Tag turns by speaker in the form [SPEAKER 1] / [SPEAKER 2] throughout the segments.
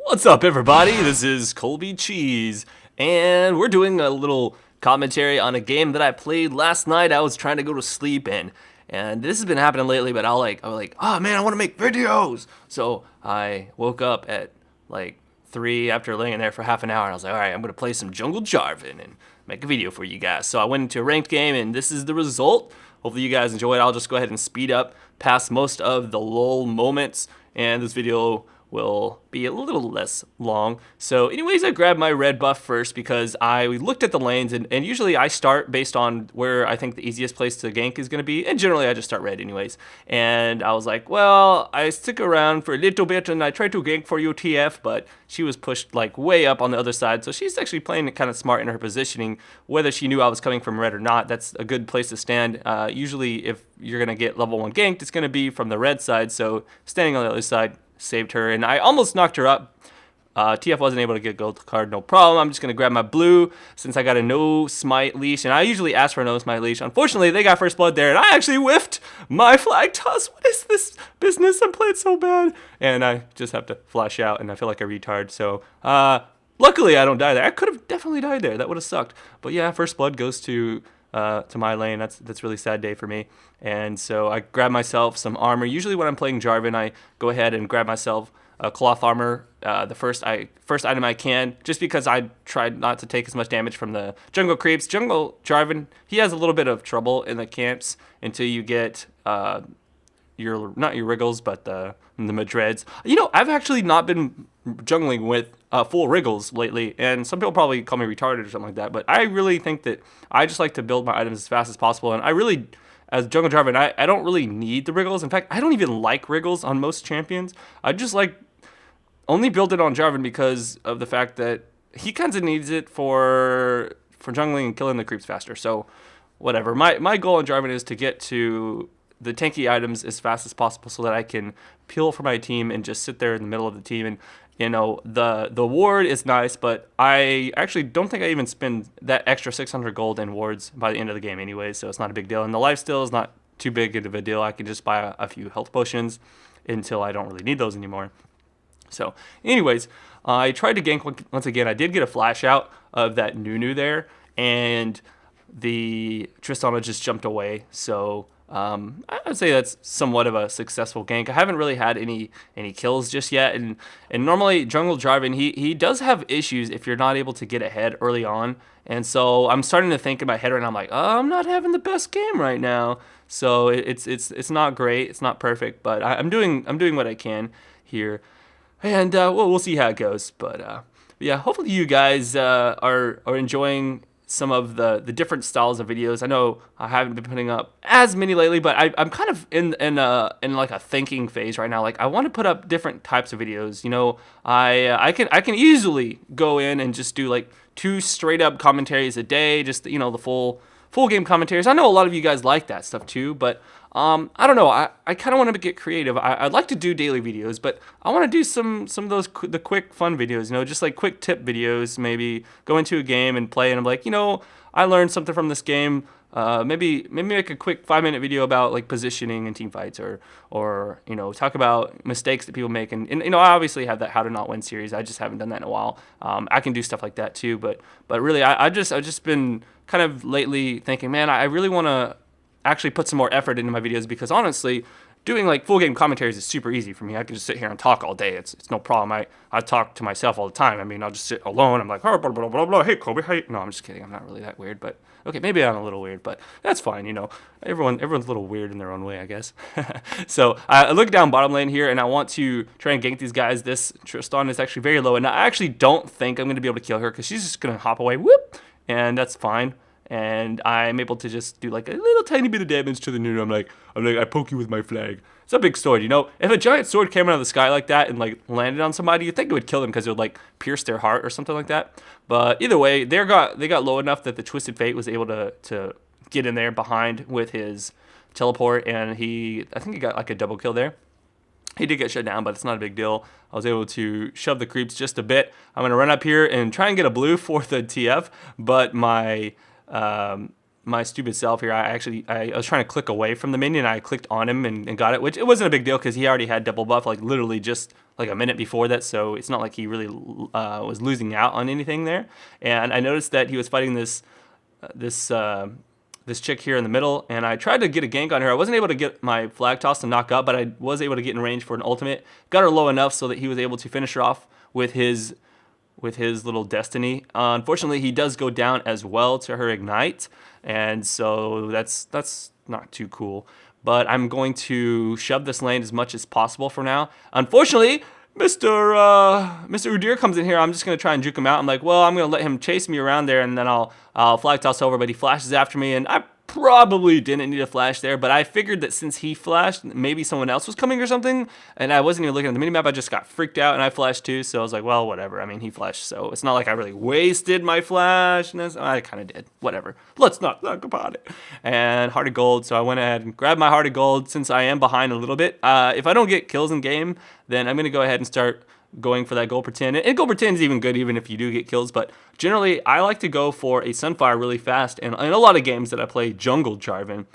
[SPEAKER 1] What's up, everybody? This is Colby Cheese, and we're doing a little commentary on a game that I played last night. I was trying to go to sleep in, and this has been happening lately. But I was like, oh man, I want to make videos. So I woke up at like 3 after laying there for half an hour, and I was like, all right, I'm gonna play some Jungle Jarvan and make a video for you guys. So I went into a ranked game, and this is the result. Hopefully you guys enjoy it. I'll just go ahead and speed up past most of the lull moments, and this video will be a little less long. So anyways, I grabbed my red buff first because I looked at the lanes, and usually I start based on where I think the easiest place to gank is going to be, and generally I just start red anyways. And I was like, well, I stick around for a little bit and I tried to gank for UTF, but she was pushed like way up on the other side, so she's actually playing it kind of smart in her positioning. Whether she knew I was coming from red or not, that's a good place to stand. Usually if you're going to get level 1 ganked, it's going to be from the red side, so standing on the other side saved her, and I almost knocked her up. TF wasn't able to get gold card, no problem. I'm just going to grab my blue since I got a no smite leash, and I usually ask for a no smite leash. Unfortunately, they got first blood there, and I actually whiffed my flag toss. What is this business? I'm playing so bad, and I just have to flash out, and I feel like a retard. So luckily I don't die there. I could have definitely died there. That would have sucked. But yeah, first blood goes to my lane. That's really sad day for me. And so I grab myself some armor. Usually when I'm playing Jarvan, I go ahead and grab myself a cloth armor, the first item I can, just because I tried not to take as much damage from the jungle creeps. Jungle Jarvan, he has a little bit of trouble in the camps until you get not your wriggles, but the Madreds. You know, I've actually not been jungling with full wriggles lately, and some people probably call me retarded or something like that, but I really think that I just like to build my items as fast as possible, and I really, as Jungle Jarvan, I don't really need the wriggles. In fact, I don't even like wriggles on most champions. I just like only build it on Jarvan because of the fact that he kind of needs it for jungling and killing the creeps faster. So whatever. My goal on Jarvan is to get to the tanky items as fast as possible so that I can peel for my team and just sit there in the middle of the team. And you know, the ward is nice, but I actually don't think I even spend that extra 600 gold in wards by the end of the game anyway, so it's not a big deal. And the lifesteal is not too big of a deal. I can just buy a few health potions until I don't really need those anymore. So anyways, I tried to gank once again. I did get a flash out of that Nunu there, and the Tristana just jumped away. So I would say that's somewhat of a successful gank. I haven't really had any kills just yet, and normally Jungle Jarvan, he does have issues if you're not able to get ahead early on. And so I'm starting to think in my head right now, I'm like, oh, I'm not having the best game right now. So it's not great, it's not perfect, but I'm doing what I can here. And we'll see how it goes. But yeah, hopefully you guys are enjoying some of the different styles of videos. I know I haven't been putting up as many lately, but I'm kind of in like a thinking phase right now. Like I want to put up different types of videos. You know, I can easily go in and just do like 2 straight up commentaries a day. Just, you know, the full game commentaries. I know a lot of you guys like that stuff too, but I don't know. I kind of want to get creative. I'd like to do daily videos, but I want to do some of those the quick fun videos. You know, just like quick tip videos. Maybe go into a game and play, and I'm like, you know, I learned something from this game. Maybe make a quick 5-minute video about like positioning in team fights, or you know, talk about mistakes that people make. And you know, I obviously have that How to Not Win series. I just haven't done that in a while. I can do stuff like that too, but really, I've just been kind of lately thinking, man, I really want to actually put some more effort into my videos, because honestly, doing like full game commentaries is super easy for me. I can just sit here and talk all day. It's no problem. I talk to myself all the time. I mean, I'll just sit alone. I'm like, oh, blah, blah, blah, blah. Hey, Kobe, hey. No, I'm just kidding. I'm not really that weird, but okay, maybe I'm a little weird, but that's fine. You know, everyone's a little weird in their own way, I guess. So I look down bottom lane here, and I want to try and gank these guys. This Tristan is actually very low, and I actually don't think I'm going to be able to kill her, because she's just going to hop away, whoop, and that's fine. And I'm able to just do like a little tiny bit of damage to the Nunu. I'm like, I poke you with my flag. It's a big sword, you know. If a giant sword came out of the sky like that and like landed on somebody, you'd think it would kill them because it would like pierce their heart or something like that. But either way, they got low enough that the Twisted Fate was able to get in there behind with his teleport, and I think he got like a double kill there. He did get shut down, but it's not a big deal. I was able to shove the creeps just a bit. I'm going to run up here and try and get a blue for the TF, but my my stupid self here. I was trying to click away from the minion. I clicked on him and got it, which it wasn't a big deal because he already had double buff, like literally just like a minute before that. So it's not like he really was losing out on anything there. And I noticed that he was fighting this this chick here in the middle, and I tried to get a gank on her. I wasn't able to get my flag toss to knock up, but I was able to get in range for an ultimate. Got her low enough so that he was able to finish her off with his little destiny. Unfortunately, he does go down as well to her ignite, and so that's not too cool. But I'm going to shove this lane as much as possible for now. Unfortunately, Mr. Udyr comes in here. I'm just gonna try and juke him out. I'm like, well, I'm gonna let him chase me around there, and then I'll flag toss over. But he flashes after me, and I probably didn't need a flash there. But I figured that since he flashed, maybe someone else was coming or something. And I wasn't even looking at the minimap. I just got freaked out, and I flashed too. So I was like, well, whatever. I mean, he flashed, so it's not like I really wasted my flash. I kind of did. Whatever. Let's not talk about it. And heart of gold. So I went ahead and grabbed my heart of gold since I am behind a little bit. If I don't get kills in game, then I'm gonna go ahead and start going for that gold pretend. And gold pretend is even good even if you do get kills, but generally I like to go for a Sunfire really fast, and in a lot of games that I play jungle Jarvan.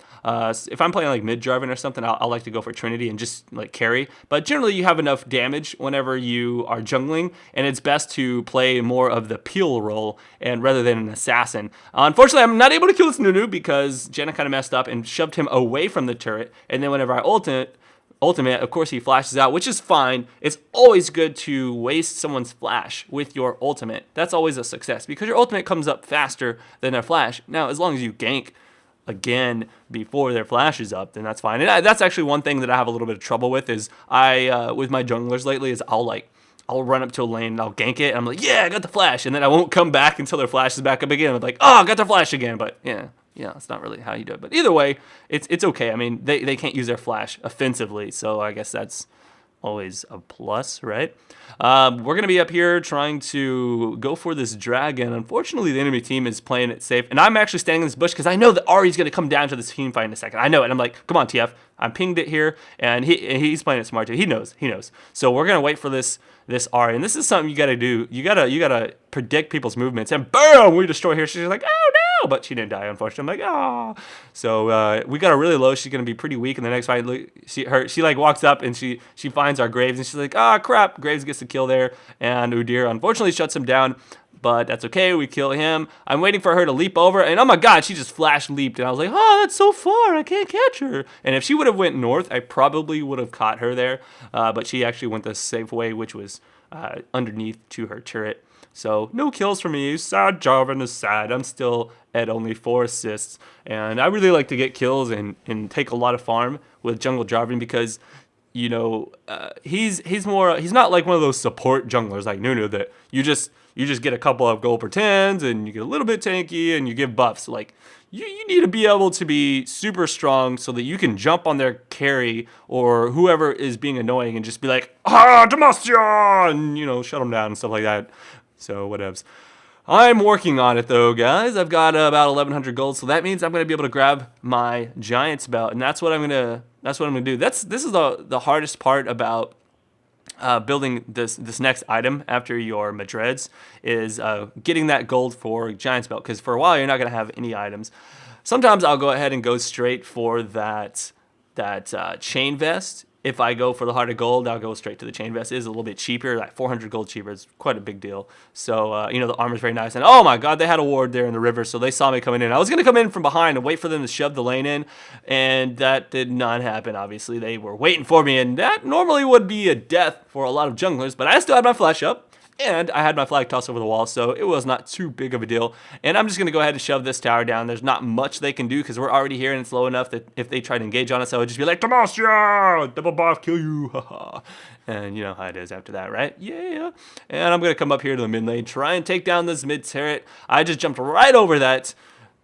[SPEAKER 1] If I'm playing like mid Jarvan or something, I'll like to go for Trinity and just like carry, but generally you have enough damage whenever you are jungling, and it's best to play more of the peel role and rather than an assassin. Unfortunately, I'm not able to kill this Nunu because Jenna kind of messed up and shoved him away from the turret, and then whenever I ultimate, of course, he flashes out, which is fine. It's always good to waste someone's flash with your ultimate. That's always a success because your ultimate comes up faster than their flash. Now, as long as you gank again before their flash is up, then that's fine. And that's actually one thing that I have a little bit of trouble with is with my junglers lately is I'll run up to a lane and I'll gank it. And I'm like, yeah, I got the flash. And then I won't come back until their flash is back up again. I'm like, oh, I got their flash again. But yeah, it's not really how you do it. But either way, it's okay. I mean, they can't use their flash offensively. So I guess that's always a plus, right? We're going to be up here trying to go for this dragon. Unfortunately, the enemy team is playing it safe. And I'm actually standing in this bush because I know that Ari's going to come down to this team fight in a second. I know it. I'm like, come on, TF. I pinged it here. And he's playing it smart too. He knows. So we're going to wait for this Ari. And this is something you got to do. You got to predict people's movements. And boom, we destroy her. She's like, oh, no. But she didn't die, unfortunately. I'm like, oh. So we got her really low. She's going to be pretty weak in the next fight. She like walks up and she finds our Graves. And she's like, ah, crap. Graves gets the kill there. And Udyr, unfortunately, shuts him down. But that's okay. We kill him. I'm waiting for her to leap over. And oh, my God, she just flash leaped. And I was like, oh, that's so far. I can't catch her. And if she would have went north, I probably would have caught her there. But she actually went the safe way, which was underneath to her turret. So no kills for me. Sad Jarvan is sad. I'm still at only 4 assists. And I really like to get kills and take a lot of farm with jungle Jarvan because, you know, he's not like one of those support junglers like Nunu that you just get a couple of gold pretends and you get a little bit tanky and you give buffs. Like you need to be able to be super strong so that you can jump on their carry or whoever is being annoying and just be like, ah, Demacia, and, you know, shut them down and stuff like that. So whatevs. I'm working on it though, guys. I've got about 1,100 gold, so that means I'm gonna be able to grab my Giant's belt, and that's what I'm gonna do. This is the hardest part about building this next item after your Madreds is getting that gold for Giant's belt, because for a while you're not gonna have any items. Sometimes I'll go ahead and go straight for that chain vest. If I go for the heart of gold, I'll go straight to the chain vest. It is a little bit cheaper, like 400 gold cheaper. It's quite a big deal. So, you know, the armor's very nice. And, oh, my God, they had a ward there in the river, so they saw me coming in. I was going to come in from behind and wait for them to shove the lane in, and that did not happen, obviously. They were waiting for me, and that normally would be a death for a lot of junglers, but I still had my flash up. And I had my flag toss over the wall, so it was not too big of a deal. And I'm just going to go ahead and shove this tower down. There's not much they can do because we're already here and it's low enough that if they try to engage on us, I would just be like, Demacia, double buff, kill you, haha. And you know how it is after that, right? Yeah. And I'm going to come up here to the mid lane, try and take down this mid turret. I just jumped right over that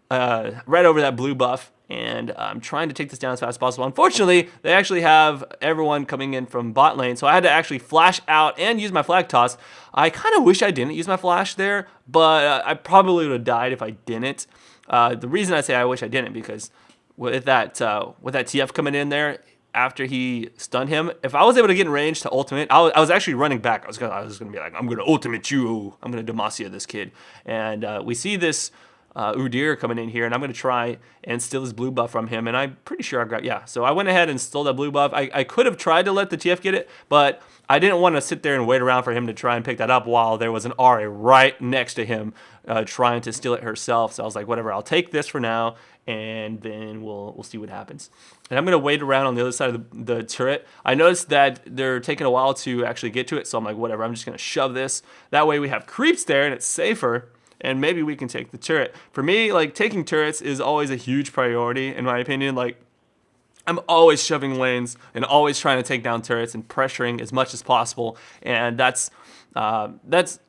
[SPEAKER 1] blue buff. And I'm trying to take this down as fast as possible. Unfortunately, they actually have everyone coming in from bot lane, so I had to actually flash out and use my flag toss. I kind of wish I didn't use my flash there, but I probably would have died if I didn't. The reason I say I wish I didn't, because with that TF coming in there after he stunned him, if I was able to get in range to ultimate, I was actually running back. I was gonna be like, I'm gonna ultimate you. I'm gonna Demacia this kid. And we see this Udyr coming in here, and I'm going to try and steal this blue buff from him, and I'm pretty sure I got, yeah. So I went ahead and stole that blue buff. I could have tried to let the TF get it, but I didn't want to sit there and wait around for him to try and pick that up while there was an Ahri right next to him trying to steal it herself. So I was like, whatever, I'll take this for now, and then we'll see what happens. And I'm going to wait around on the other side of the turret. I noticed that they're taking a while to actually get to it, so I'm like, whatever, I'm just going to shove this. That way we have creeps there, and it's safer, and maybe we can take the turret. For me, like, taking turrets is always a huge priority, in my opinion. Like, I'm always shoving lanes and always trying to take down turrets and pressuring as much as possible, and that's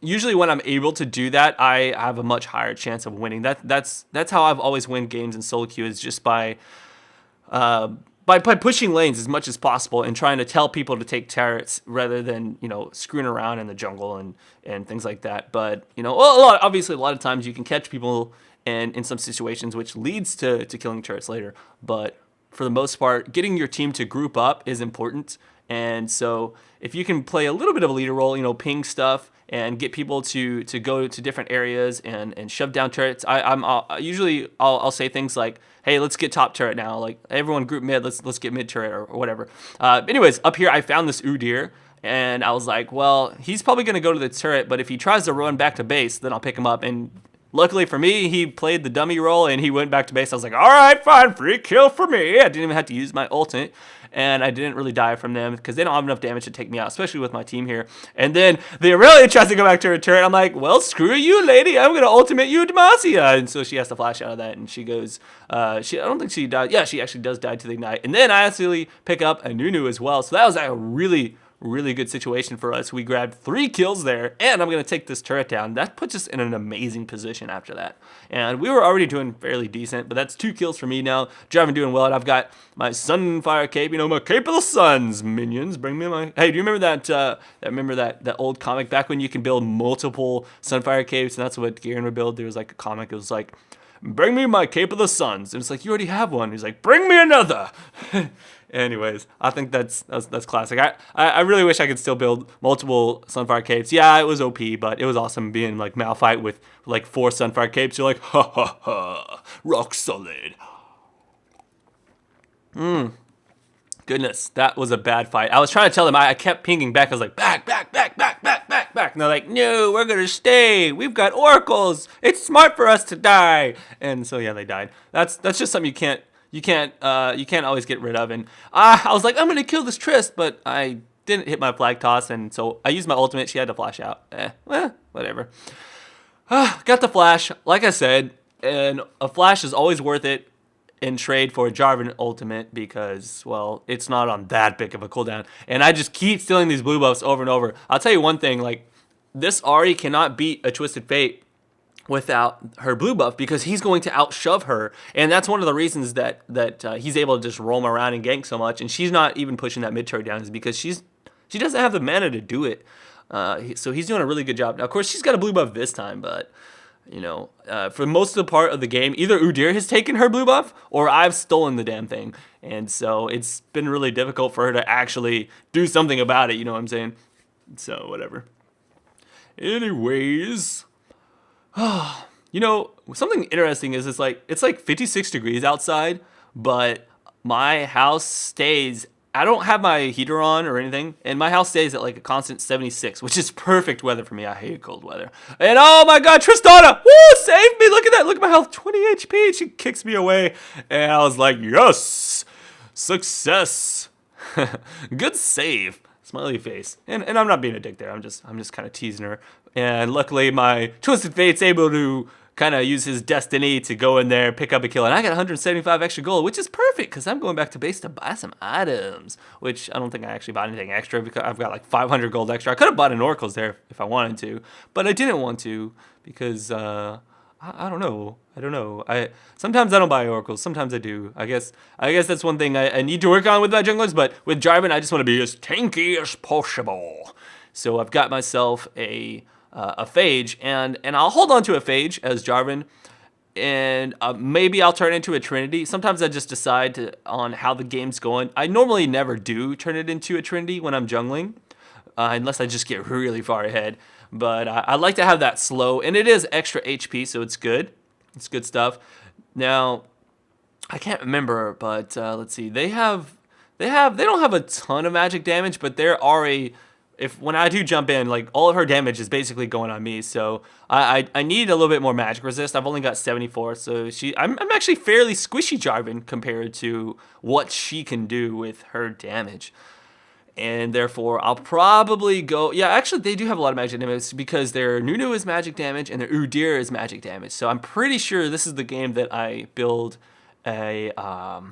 [SPEAKER 1] usually when I'm able to do that, I have a much higher chance of winning. That's how I've always won games in solo queue, is just by pushing lanes as much as possible and trying to tell people to take turrets rather than, you know, screwing around in the jungle and things like that. But, you know, obviously a lot of times you can catch people in some situations, which leads to killing turrets later. But for the most part, getting your team to group up is important. And so if you can play a little bit of a leader role, you know, ping stuff and get people to go to different areas and shove down turrets. I'll say things like, hey, let's get top turret now. Like, everyone group mid, let's get mid turret or whatever. Anyways, up here I found this Udyr, and I was like, well, he's probably going to go to the turret, but if he tries to run back to base, then I'll pick him up. And luckily for me, he played the dummy role and he went back to base. I was like, all right, fine, free kill for me. I didn't even have to use my ultimate, and I didn't really die from them because they don't have enough damage to take me out, especially with my team here. And then the Aurelia tries to go back to her turret. I'm like, well, screw you, lady. I'm going to ultimate you, Demacia. And so she has to flash out of that, and she goes, I don't think she died. Yeah, she actually does die to the ignite. And then I actually pick up a Nunu as well. So that was a really good situation for us. We grabbed 3 kills there, and I'm going to take this turret down. That puts us in an amazing position after that. And we were already doing fairly decent, but that's 2 kills for me now. Jarvan doing well, and I've got my Sunfire Cape, you know, my Cape of the Suns, minions. Bring me my... Hey, do you remember that old comic back when you can build multiple Sunfire Capes, and that's what Garen would build? There was like a comic, it was like, bring me my Cape of the Suns. And it's like, you already have one. He's like, bring me another. Anyways, I think that's classic. I really wish I could still build multiple Sunfire Capes. Yeah, it was OP, but it was awesome being like Malphite with like 4 Sunfire Capes. You're like, ha ha ha, rock solid. Goodness, that was a bad fight. I was trying to tell them, I kept pinging back. I was like, back. And they're like, no, we're going to stay. We've got oracles. It's smart for us to die. And so, yeah, they died. That's just something you can't always get rid of. And I was like, I'm going to kill this Trist, but I didn't hit my flag toss. And so I used my ultimate. She had to flash out. Whatever. Got the flash. Like I said, and a flash is always worth it in trade for a Jarvan ultimate because, well, it's not on that big of a cooldown. And I just keep stealing these blue buffs over and over. I'll tell you one thing, like, this Ahri cannot beat a Twisted Fate without her blue buff because he's going to outshove her. And that's one of the reasons that he's able to just roam around and gank so much. And she's not even pushing that mid turret down is because she doesn't have the mana to do it. So he's doing a really good job. Now, of course, she's got a blue buff this time, but... You know, for most of the part of the game, either Udyr has taken her blue buff or I've stolen the damn thing. And so it's been really difficult for her to actually do something about it, you know what I'm saying? So, whatever. Anyways, you know, something interesting is it's like 56 degrees outside, but my house stays... I don't have my heater on or anything, and my house stays at like a constant 76, which is perfect weather for me. I hate cold weather. And oh my god, Tristana! Woo! Save me! Look at that! Look at my health, 20 HP. She kicks me away, and I was like, yes! Success! Good save. Smiley face. And I'm not being a dick there. I'm just kind of teasing her. And luckily, my Twisted Fate's able to kind of use his destiny to go in there, pick up a kill. And I got 175 extra gold, which is perfect because I'm going back to base to buy some items, which I don't think I actually bought anything extra because I've got like 500 gold extra. I could have bought an Oracles there if I wanted to, but I didn't want to because I don't know. Sometimes I don't buy Oracles. Sometimes I do. I guess that's one thing I need to work on with my junglers, but with Jarvan, I just want to be as tanky as possible. So I've got myself a Phage, and I'll hold on to a Phage as Jarvan, and maybe I'll turn it into a Trinity. Sometimes I just decide on how the game's going. I normally never do turn it into a Trinity when I'm jungling, unless I just get really far ahead. But I like to have that slow, and it is extra HP, so it's good. It's good stuff. Now, I can't remember, but let's see. They don't have a ton of magic damage, but there are a if when I do jump in, like all of her damage is basically going on me. So I need a little bit more magic resist. I've only got 74, so I'm actually fairly squishy Jarvan compared to what she can do with her damage. And therefore, I'll probably go. Yeah, actually, they do have a lot of magic damage because their Nunu is magic damage and their Udyr is magic damage. So I'm pretty sure this is the game that I build a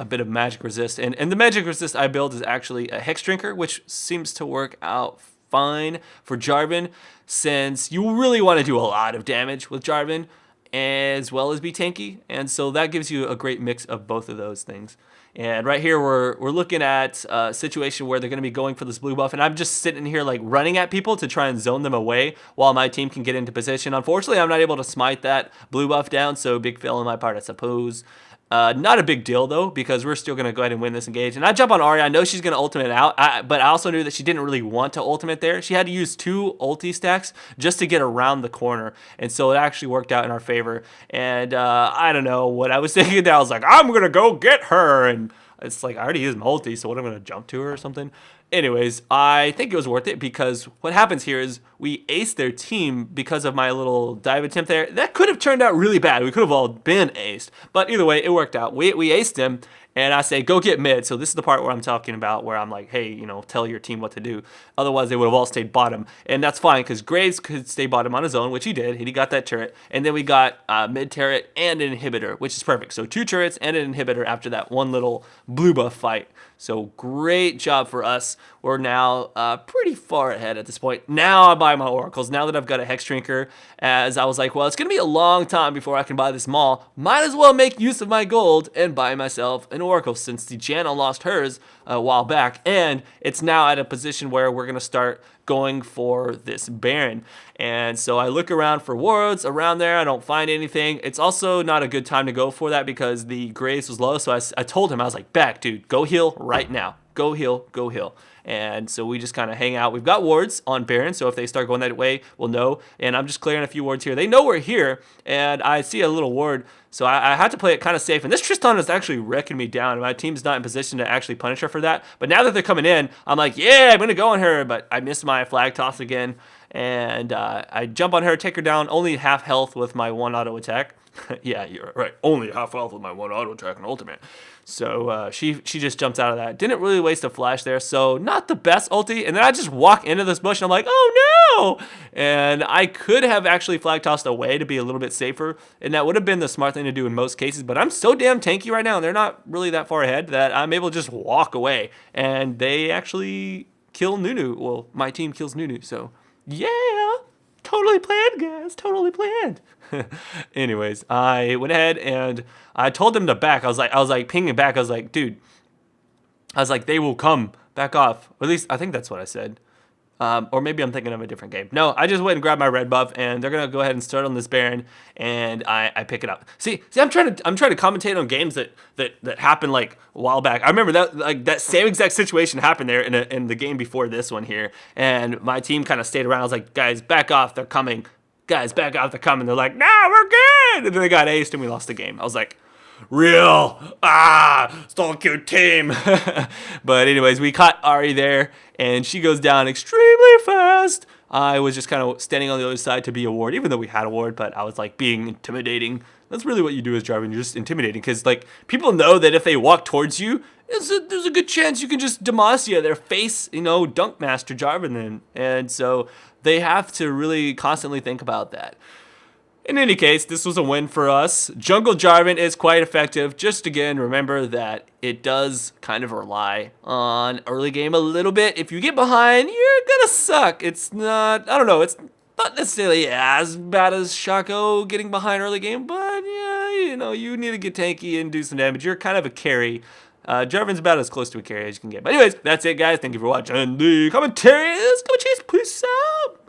[SPEAKER 1] bit of magic resist. And the magic resist I build is actually a Hex Drinker, which seems to work out fine for Jarvan, since you really want to do a lot of damage with Jarvan as well as be tanky. And so that gives you a great mix of both of those things. And right here, we're looking at a situation where they're going to be going for this blue buff, and I'm just sitting here like running at people to try and zone them away while my team can get into position. Unfortunately, I'm not able to smite that blue buff down, so big fail on my part, I suppose. Not a big deal, though, because we're still going to go ahead and win this engage. And I jump on Ahri. I know she's going to ultimate out, but I also knew that she didn't really want to ultimate there. She had to use 2 ulti stacks just to get around the corner. And so it actually worked out in our favor. And I don't know what I was thinking there. I was like, I'm going to go get her. And it's like, I already used my ulti, so what, I'm going to jump to her or something? Anyways, I think it was worth it because what happens here is we aced their team because of my little dive attempt there. That could have turned out really bad. We could have all been aced. But either way, it worked out. We aced him, and I say, go get mid. So this is the part where I'm talking about where I'm like, hey, tell your team what to do. Otherwise, they would have all stayed bottom. And that's fine because Graves could stay bottom on his own, which he did. He got that turret. And then we got mid turret and an inhibitor, which is perfect. So 2 turrets and an inhibitor after that one little blue buff fight. So great job for us. We're now pretty far ahead at this point. Now I buy my oracles. Now that I've got a Hex Drinker, as I was like, well, it's going to be a long time before I can buy this mall. Might as well make use of my gold and buy myself an oracle, since the channel lost hers a while back. And it's now at a position where we're going to start going for this Baron. And so I look around for wards around there. I don't find anything. It's also not a good time to go for that because the Graves was low. So I told him, I was like, back, dude, go heal right now. Go heal, go heal. And so we just kind of hang out. We've got wards on Baron, so if they start going that way, we'll know. And I'm just clearing a few wards here. They know we're here, and I see a little ward, so I had to play it kind of safe. And this Tristan is actually wrecking me down. My team's not in position to actually punish her for that. But now that they're coming in, I'm like, yeah, I'm going to go on her. But I missed my flag toss again. And I jump on her, take her down, only half health with my 1 auto attack. Yeah, you're right. Only half health with my 1 auto attack and ultimate. So she just jumps out of that. Didn't really waste a flash there, so not the best ulti. And then I just walk into this bush, and I'm like, oh no! And I could have actually flag tossed away to be a little bit safer, and that would have been the smart thing to do in most cases. But I'm so damn tanky right now, and they're not really that far ahead, that I'm able to just walk away. And they actually kill Nunu. Well, my team kills Nunu, so yeah! Totally planned, guys. Totally planned. Anyways, I went ahead and I told them to back. I was like pinging back. I was like, dude. I was like, they will come. Back off. Or at least I think that's what I said. Or maybe I'm thinking of a different game. No, I just went and grabbed my red buff, and they're gonna go ahead and start on this Baron, and I pick it up. See, I'm trying to commentate on games that happened like a while back. I remember that same exact situation happened there in the game before this one here, and my team kind of stayed around. I was like, guys, back off, they're coming. Guys, back off, they're coming. They're like, nah, we're good. And then they got aced, and we lost the game. I was like, real, still a cute team. But anyways, we caught Ahri there, and she goes down extremely fast. I was just kind of standing on the other side to be a ward, even though we had a ward, but I was like being intimidating. That's really what you do as Jarvan. You're just intimidating, because like people know that if they walk towards you, there's a good chance you can just Demacia their face, dunk master Jarvan then. And so they have to really constantly think about that. In any case, this was a win for us. Jungle Jarvan is quite effective. Just again, remember that it does kind of rely on early game a little bit. If you get behind, you're gonna suck. It's not, I don't know, it's not necessarily as bad as Shaco getting behind early game, but yeah, you need to get tanky and do some damage. You're kind of a carry. Jarvan's about as close to a carry as you can get. But anyways, that's it, guys. Thank you for watching the commentary. Let's go chase. Peace out.